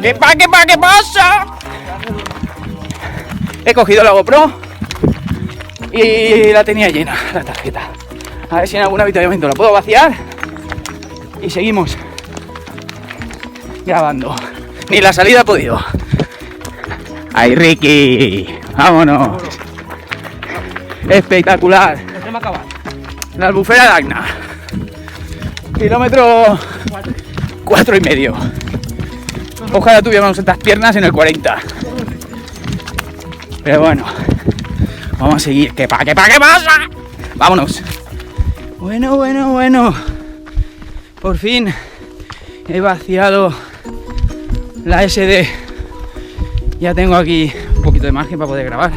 ¿Qué pasa? He cogido la GoPro y la tenía llena, la tarjeta. A ver si en algún avituallamiento la puedo vaciar. Y seguimos grabando. Ni la salida he podido. ¡Ay, Ricky! ¡Vámonos! Espectacular. La albufera de Agna. Kilómetro 4,5. Ojalá tuviéramos estas piernas en el 40. Pero bueno, vamos a seguir. ¿Qué pasa? Vámonos. Bueno. Por fin he vaciado la SD. Ya tengo aquí un poquito de margen para poder grabar.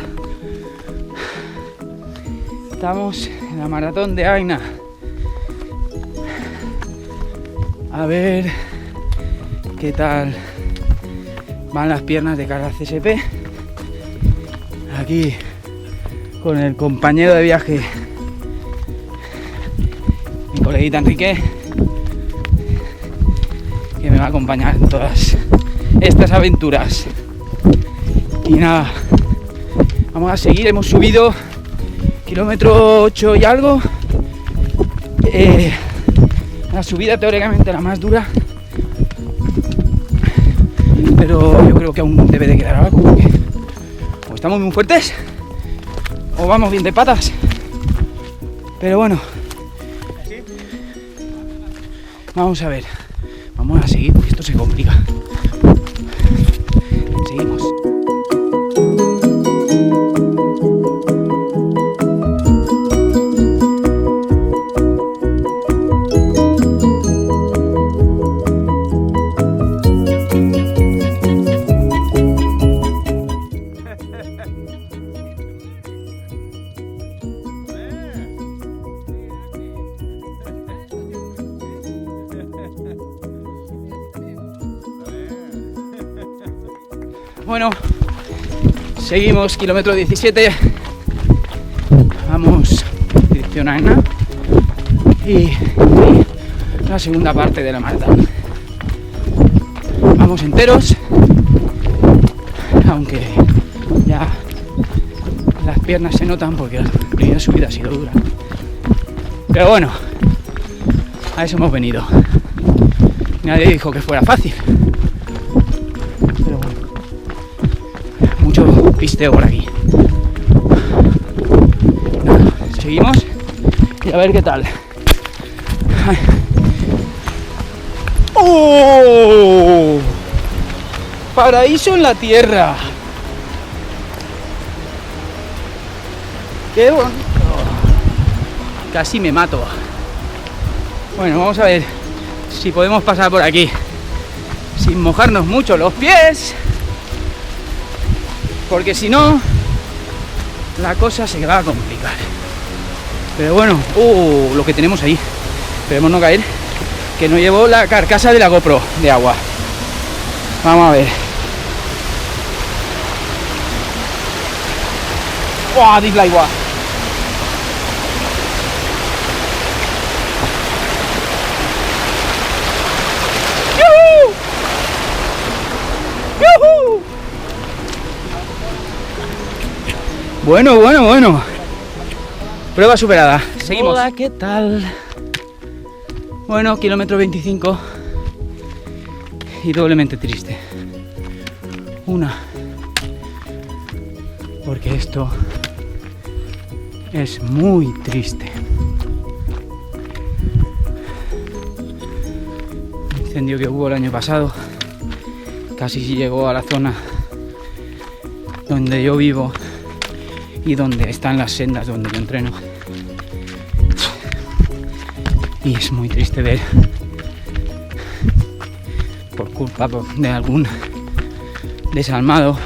Estamos en la maratón de Agna. A ver qué tal van las piernas de cara al CSP. Aquí con el compañero de viaje, mi coleguita Enrique, que me va a acompañar en todas estas aventuras. Y nada, vamos a seguir. Hemos subido kilómetro 8 y algo. La subida teóricamente la más dura, pero yo creo que aún debe de quedar algo, porque o estamos muy fuertes o vamos bien de patas. Pero bueno, vamos a ver, vamos a seguir porque esto se complica. Seguimos. Bueno, seguimos, kilómetro 17, vamos dirección a Agna y la segunda parte de la maratón. Vamos enteros, aunque ya las piernas se notan porque la primera subida ha sido dura. Pero bueno, a eso hemos venido. Nadie dijo que fuera fácil. Pisteo por aquí. Nada, seguimos y a ver qué tal. Ay. ¡Oh! Paraíso en la tierra. ¡Qué bonito! Casi me mato. Bueno, vamos a ver si podemos pasar por aquí sin mojarnos mucho los pies, porque si no la cosa se va a complicar. Pero bueno, lo que tenemos ahí, esperemos no caer, que no llevo la carcasa de la GoPro de agua. Vamos a ver. ¡Wow! Dice la agua. ¡Yuhu! ¡Yuhu! Bueno. Prueba superada. Seguimos. Hola, ¿qué tal? Bueno, kilómetro 25 y doblemente triste. Porque esto es muy triste. El incendio que hubo el año pasado casi llegó a la zona donde yo vivo y donde están las sendas donde yo entreno. Y es muy triste ver, por culpa de algún desalmado,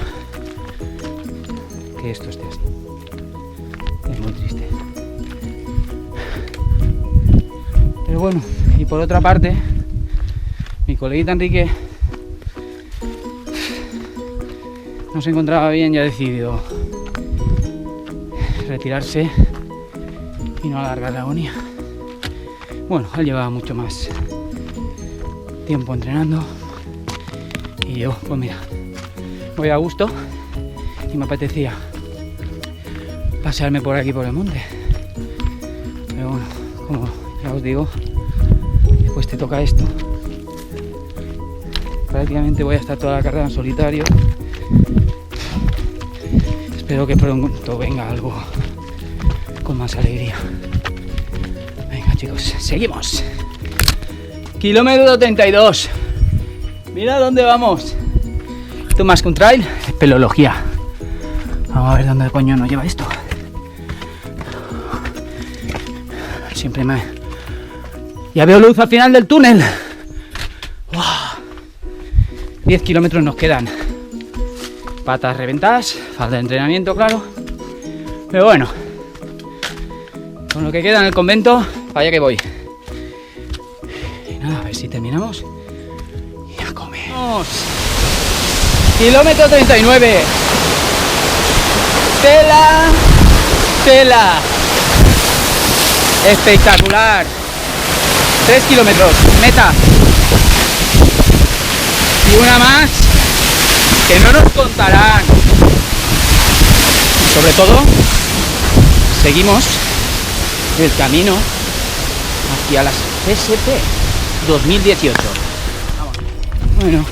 que esto esté así. Es muy triste. Pero bueno, y por otra parte, mi coleguita Enrique no se encontraba bien y ha decidido retirarse y no alargar la agonía. Bueno, él llevaba mucho más tiempo entrenando Y yo, pues mira, voy a gusto y me apetecía pasearme por aquí por el monte. Pero bueno, como ya os digo, después te toca esto. Prácticamente voy a estar toda la carrera en solitario. Espero que pronto venga algo con más alegría. Venga chicos, seguimos. Kilómetro 32. Mira dónde vamos. Esto más que un trail, es espeleología. Vamos a ver dónde coño nos lleva esto. Siempre me... Ya veo luz al final del túnel. ¡Wow! 10 kilómetros nos quedan. Patas reventadas, falta de entrenamiento, claro. Pero bueno, con lo que queda en el convento, para allá que voy. Y nada, a ver si terminamos. Y a comer. ¡Vamos! Kilómetro 39. Tela, tela. Espectacular. 3 kilómetros, meta. Y una más que no nos contarán. Sobre todo, seguimos el camino hacia las SP 2018. Vamos. Bueno,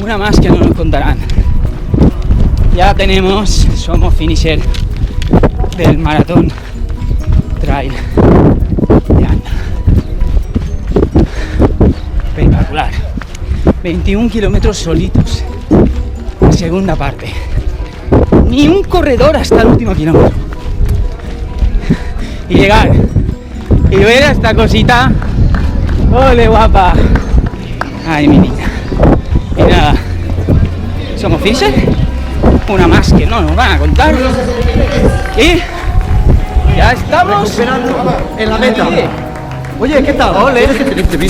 una más que no nos contarán. Ya tenemos, somos finisher del maratón trail de Anda. Espectacular. 21 kilómetros solitos. La segunda parte. Ni un corredor hasta el último kilómetro. Y llegar y ver a esta cosita. ¡Ole, guapa! Ay, mi niña. Y nada, somos finisher. Una más que no nos van a contar. Y ya estamos recuperando en la meta. Oye, Oye, ¿qué tal? Ole. ¿Quieres que te viste?